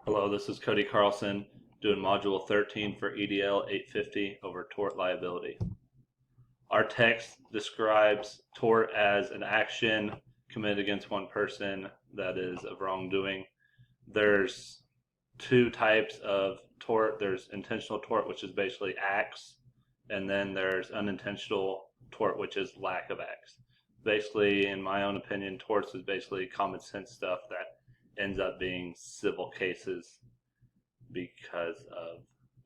Hello, this is Cody Carlson doing Module 13 for EDL 850 over tort liability. Our text describes tort as an action committed against one person that is of wrongdoing. There's two types of tort. There's intentional tort, which is basically acts, and then there's unintentional tort, which is lack of acts. Basically, in my own opinion, torts is basically common sense stuff that ends up being civil cases because of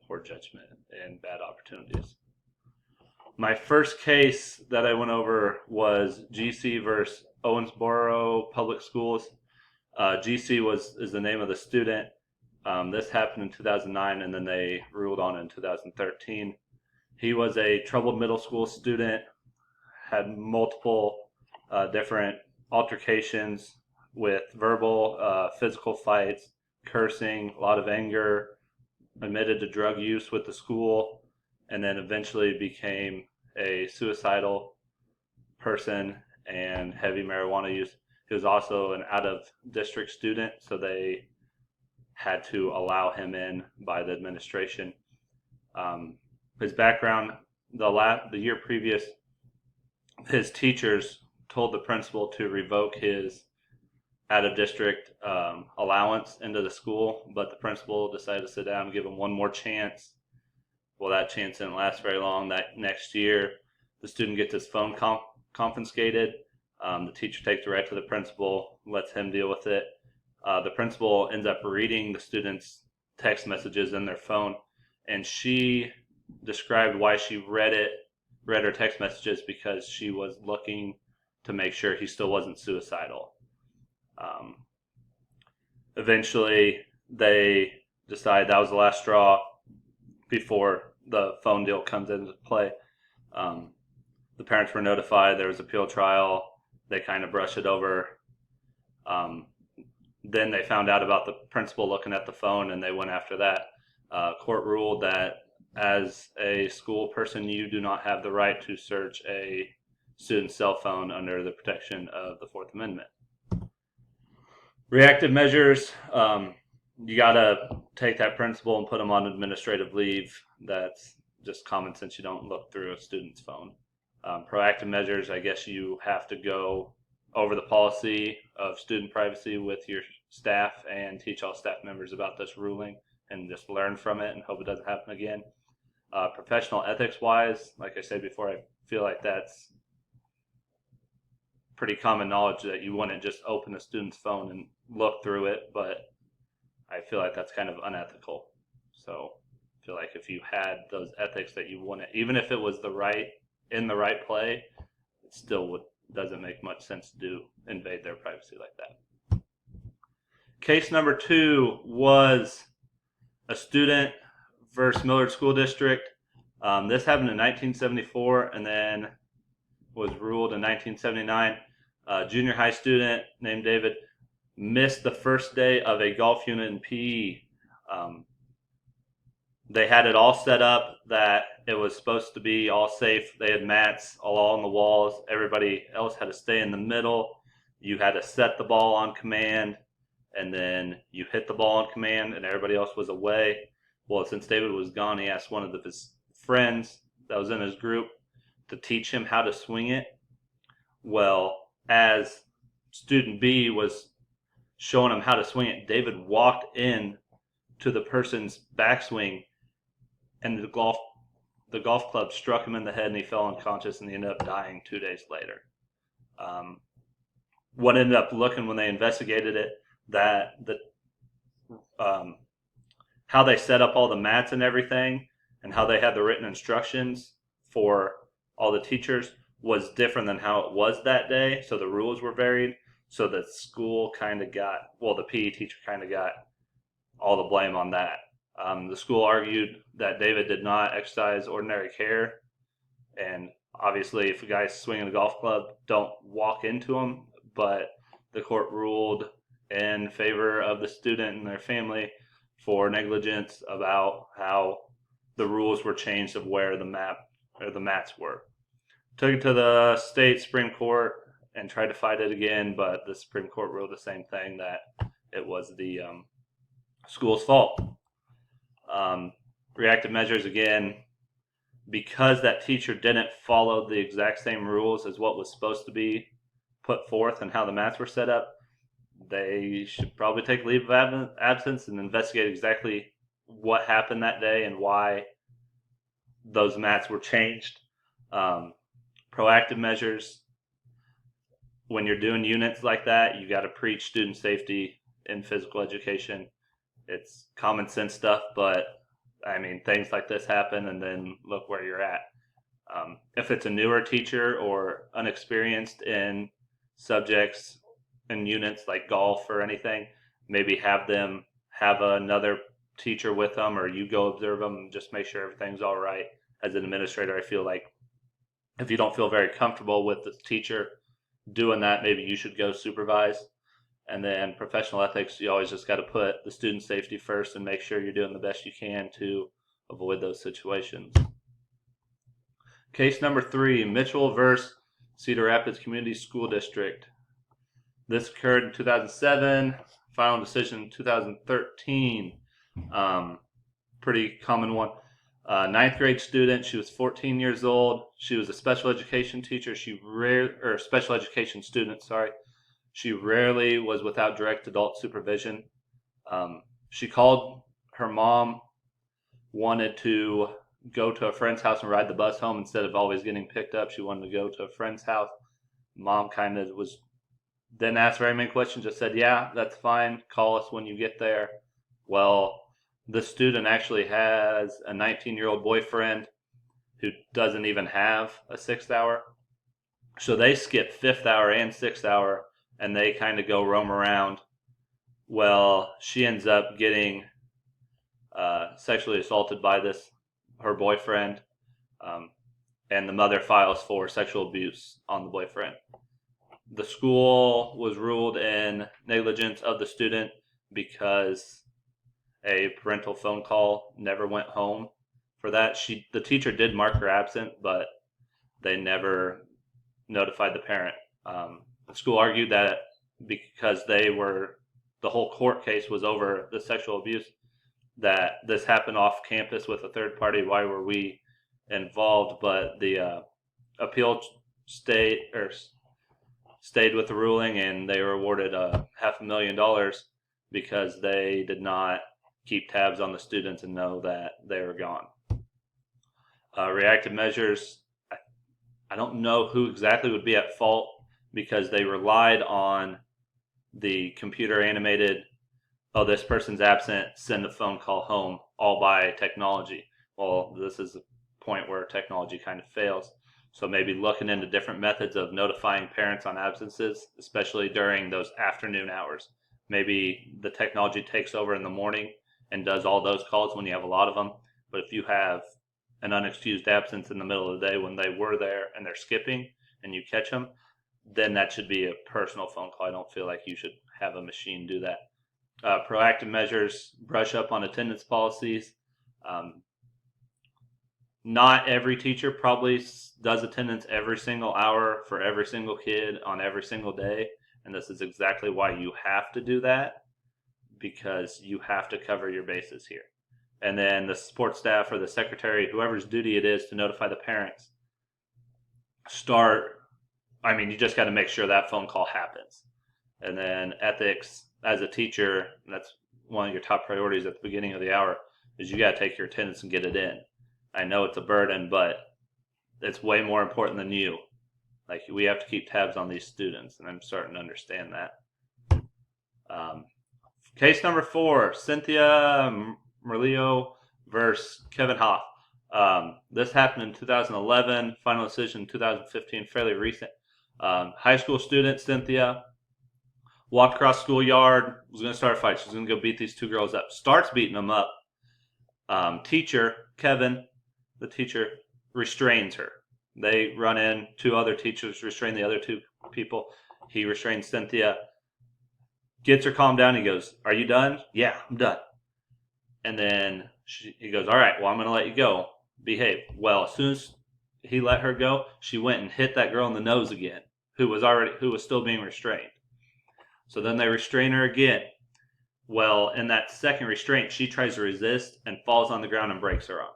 poor judgment and bad opportunities. My first case that I went over was GC versus Owensboro Public Schools. GC is the name of the student. This happened in 2009, and then they ruled on it in 2013. He was a troubled middle school student, had multiple different altercations with verbal, physical fights, cursing, a lot of anger, admitted to drug use with the school, and then eventually became a suicidal person and heavy marijuana use. He was also an out-of-district student, so they had to allow him in by the administration. His background, the year previous, his teachers told the principal to revoke his out-of-district allowance into the school, but the principal decided to sit down and give him one more chance. Well, that chance didn't last very long. That next year, the student gets his phone confiscated. The teacher takes it right to the principal, lets him deal with it. The principal ends up reading the student's text messages in their phone, and she described why she read her text messages because she was looking to make sure he still wasn't suicidal. Eventually, they decide that was the last straw before the phone deal comes into play. The parents were notified. There was an appeal trial. They kind of brushed it over. Then they found out about the principal looking at the phone, and they went after that. Court ruled that as a school person, you do not have the right to search a student's cell phone under the protection of the Fourth Amendment. Reactive measures, you got to take that principal and put them on administrative leave. That's just common sense. You don't look through a student's phone. Proactive measures, I guess you have to go over the policy of student privacy with your staff and teach all staff members about this ruling and just learn from it and hope it doesn't happen again. Professional ethics wise, like I said before, I feel like that's pretty common knowledge that you wouldn't just open a student's phone and look through it, but I feel like that's kind of unethical. So I feel like if you had those ethics that you wouldn't, even if it was in the right play, it still doesn't make much sense to invade their privacy like that. Case number 2 was a student versus Millard School District. This happened in 1974 and then was ruled in 1979. A junior high student named David missed the first day of a golf unit in PE. They had it all set up that it was supposed to be all safe. They had mats all on the walls. Everybody else had to stay in the middle. You had to set the ball on command, and then you hit the ball on command, and everybody else was away. Well, since David was gone, he asked one of his friends that was in his group to teach him how to swing it. Well, as student B was showing him how to swing it, David walked in to the person's backswing, and the golf club struck him in the head, and he fell unconscious, and he ended up dying 2 days later. What ended up looking when they investigated it, that how they set up all the mats and everything, and how they had the written instructions for all the teachers was different than how it was that day. So the rules were varied. So the school kind of got, the PE teacher kind of got all the blame on that. The school argued that David did not exercise ordinary care. And obviously, if a guy's swinging a golf club, don't walk into him. But the court ruled in favor of the student and their family for negligence about how the rules were changed of where the mats were. Took it to the state Supreme Court and tried to fight it again, but the Supreme Court ruled the same thing, that it was the school's fault. Reactive measures, again, because that teacher didn't follow the exact same rules as what was supposed to be put forth and how the mats were set up, they should probably take leave of absence and investigate exactly what happened that day and why those mats were changed. Proactive measures, when you're doing units like that, you got to preach student safety in physical education. It's common sense stuff, but I mean, things like this happen, and then look where you're at. If it's a newer teacher or unexperienced in subjects and units like golf or anything, maybe have them have another teacher with them, or you go observe them and just make sure everything's all right. As an administrator, I feel like if you don't feel very comfortable with the teacher doing that, maybe you should go supervise. And then professional ethics, you always just got to put the student safety first and make sure you're doing the best you can to avoid those situations. Case number 3, Mitchell versus Cedar Rapids Community School District. This occurred in 2007, final decision in 2013. Pretty common one. Ninth grade student. She was 14 years old. She was a special education teacher. Special education student. Sorry. She rarely was without direct adult supervision. She called her mom, wanted to go to a friend's house and ride the bus home instead of always getting picked up. She wanted to go to a friend's house. Mom kind of didn't ask very many questions, just said, yeah, that's fine. Call us when you get there. Well, the student actually has a 19-year-old boyfriend who doesn't even have a 6th hour. So they skip 5th hour and 6th hour, and they kind of go roam around. Well, she ends up getting sexually assaulted by her boyfriend, and the mother files for sexual abuse on the boyfriend. The school was ruled in negligence of the student because a parental phone call never went home for that. The teacher did mark her absent, but they never notified the parent. The school argued that because the whole court case was over the sexual abuse, that this happened off campus with a third party. Why were we involved? But the appeal stayed with the ruling, and they were awarded $500,000 because they did not keep tabs on the students and know that they were gone. Reactive measures, I don't know who exactly would be at fault because they relied on the computer animated, oh, this person's absent, send a phone call home, all by technology. Well, this is a point where technology kind of fails. So maybe looking into different methods of notifying parents on absences, especially during those afternoon hours. Maybe the technology takes over in the morning and does all those calls when you have a lot of them. But if you have an unexcused absence in the middle of the day when they were there and they're skipping and you catch them, then that should be a personal phone call. I don't feel like you should have a machine do that. Proactive measures, brush up on attendance policies. Not every teacher probably does attendance every single hour for every single kid on every single day. And this is exactly why you have to do that, because you have to cover your bases here. And then the support staff or the secretary, whoever's duty it is to notify the parents, you just got to make sure that phone call happens. And then ethics, as a teacher, that's one of your top priorities at the beginning of the hour, is you got to take your attendance and get it in. I know it's a burden, but it's way more important than you. Like, we have to keep tabs on these students, and I'm starting to understand that. Case number 4, Cynthia Merlio versus Kevin Hoff. This happened in 2011, final decision in 2015, fairly recent. High school student Cynthia walked across the schoolyard, was going to start a fight. She's going to go beat these 2 girls up. Starts beating them up. Teacher, Kevin, the teacher, restrains her. They run in, 2 other teachers restrain the other 2 people. He restrains Cynthia, gets her calmed down. He goes, "Are you done?" "Yeah, I'm done." And then he goes, "All right, well, I'm going to let you go. Behave." Well, as soon as he let her go, she went and hit that girl in the nose again, who was still being restrained. So then they restrain her again. Well, in that second restraint, she tries to resist and falls on the ground and breaks her arm.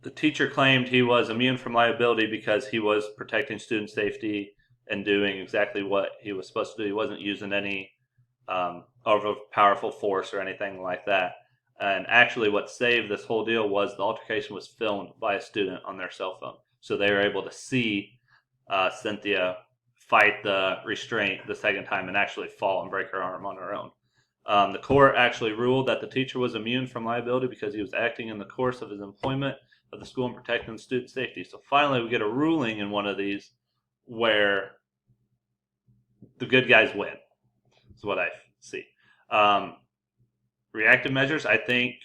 The teacher claimed he was immune from liability because he was protecting student safety and doing exactly what he was supposed to do. He wasn't using any over powerful force or anything like that. And actually, what saved this whole deal was the altercation was filmed by a student on their cell phone. So they were able to see Cynthia fight the restraint the second time and actually fall and break her arm on her own. The court actually ruled that the teacher was immune from liability because he was acting in the course of his employment of the school and protecting student safety. So finally, we get a ruling in one of these where the good guys win. Is what I see. Reactive measures, I think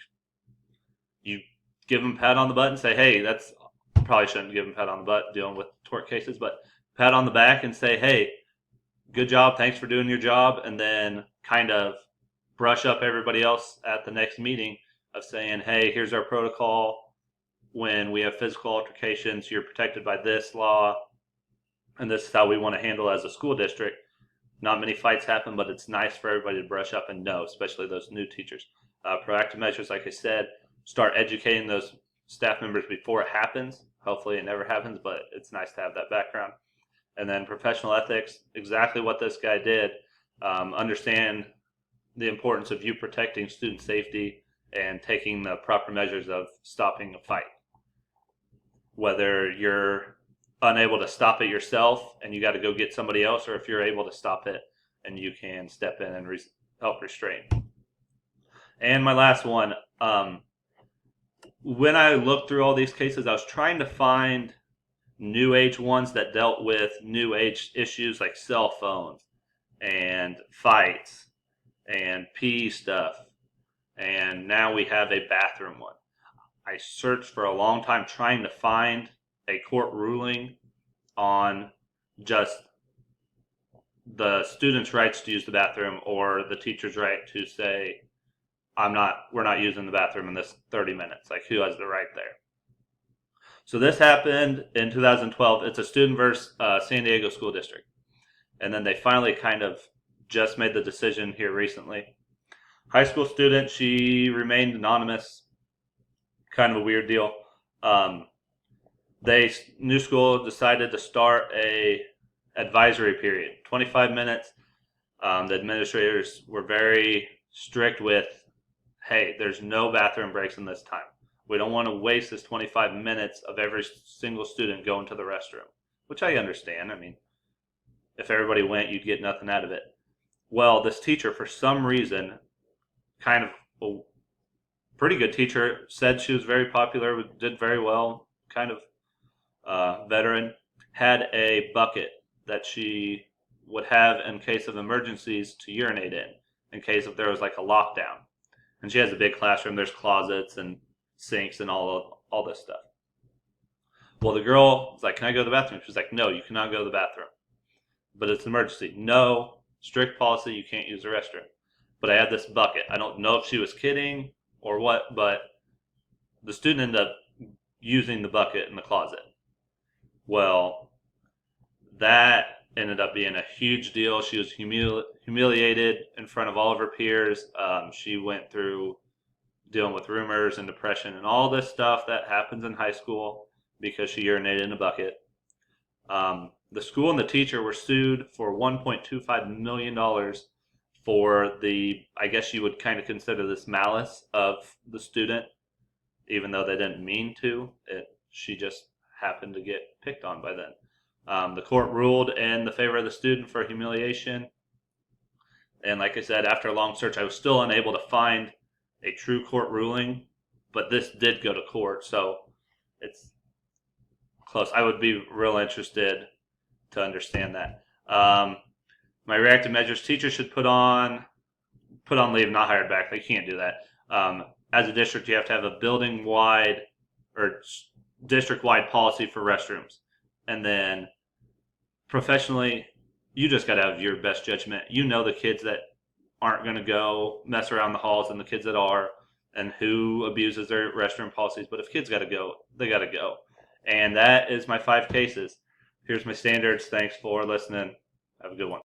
you give them a pat on the butt and say, hey, that's probably shouldn't give them a pat on the butt dealing with tort cases, but pat on the back and say, hey, good job, thanks for doing your job, and then kind of brush up everybody else at the next meeting of saying, hey, here's our protocol. When we have physical altercations, you're protected by this law, and this is how we want to handle it as a school district. Not many fights happen, but it's nice for everybody to brush up and know, especially those new teachers. Proactive measures, like I said, start educating those staff members before it happens. Hopefully it never happens, but it's nice to have that background. And then professional ethics, exactly what this guy did. Understand the importance of you protecting student safety and taking the proper measures of stopping a fight. Whether you're unable to stop it yourself and you got to go get somebody else, or if you're able to stop it and you can step in and help restrain. And my last one, when I looked through all these cases, I was trying to find new age ones that dealt with new age issues like cell phones and fights and PE stuff, and now we have a bathroom one. I searched for a long time trying to find a court ruling on just the student's rights to use the bathroom or the teacher's right to say, we're not using the bathroom in this 30 minutes. Like, who has the right there? So this happened in 2012. It's a student versus San Diego School District. And then they finally kind of just made the decision here recently. High school student, she remained anonymous. Kind of a weird deal. New school decided to start a advisory period, 25 minutes. The administrators were very strict with, hey, there's no bathroom breaks in this time. We don't want to waste this 25 minutes of every single student going to the restroom, which I understand. I mean, if everybody went, you'd get nothing out of it. Well, this teacher, for some reason, kind of a pretty good teacher, said she was very popular, did very well, kind of veteran, had a bucket that she would have in case of emergencies to urinate in case if there was like a lockdown. And she has a big classroom, there's closets and sinks and all this stuff. Well, the girl was like, can I go to the bathroom? She was like, no, you cannot go to the bathroom. But it's an emergency. No, strict policy, you can't use the restroom. But I had this bucket. I don't know if she was kidding or what, but the student ended up using the bucket in the closet. Well, that ended up being a huge deal. She was humiliated in front of all of her peers. She went through dealing with rumors and depression and all this stuff that happens in high school because she urinated in a bucket. The school and the teacher were sued for $1.25 million for I guess you would kind of consider this malice of the student, even though they didn't mean to. She just happened to get picked on by then. The court ruled in the favor of the student for humiliation. And like I said, after a long search, I was still unable to find a true court ruling, but this did go to court, so it's close. I would be real interested to understand that. My reactive measures, teachers should put on leave, not hired back. They can't do that. As a district, you have to have a building-wide or district-wide policy for restrooms. And then professionally, you just got to have your best judgment. You know the kids that aren't going to go mess around the halls and the kids that are, and who abuses their restroom policies. But if kids got to go, they got to go. And that is my 5 cases. Here's my standards. Thanks for listening. Have a good one.